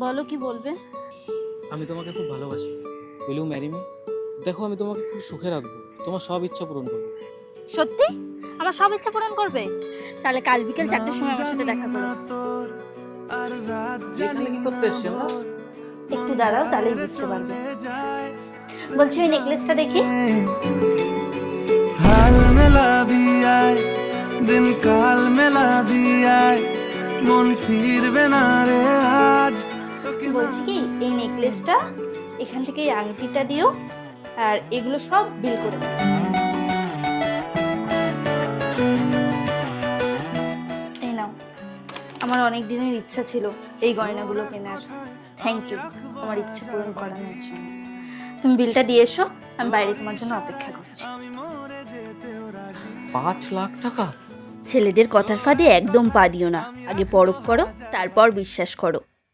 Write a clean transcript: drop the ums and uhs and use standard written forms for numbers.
বলো কি বলবে। আমি তোমাকে খুব ভালোবাসি। Will you marry me? দেখো, আমি তোমাকে খুব সুখে রাখবো, তোমার সব ইচ্ছা পূরণ করবো। সত্যি? আমার সব ইচ্ছা পূরণ করবে? তাহলে কাল বিকেল 4টার সময় আমার সাথে দেখা করো। এখানে কি করতে এসছি আমরা? একটু দাঁড়াও, তাহলেই বুঝতে পারবে। বলছি ওই নেকলেসটা দেখি। हाल मेला भी आए दिन काल मेला भी आए मन फिरবে না রে আজ। বলছি কি, এই নেকলেসটা এখান থেকে এই আংটিটা দিও, আর এগুলো সব বিল করে দাও। এই নাও, আমার অনেক দিনের ইচ্ছা ছিল এই গয়নাগুলো কেনার। থ্যাংক ইউ আমার ইচ্ছা পূরণ করানোর জন্য। তুমি বিলটা দিয়ে এসো, আমি বাইরে তোমার জন্য অপেক্ষা করছি। 5 লাখ টাকা? ছেলেদের কথার ফাঁদে একদম পা দিও না, আগে পরখ করো তারপর বিশ্বাস করো।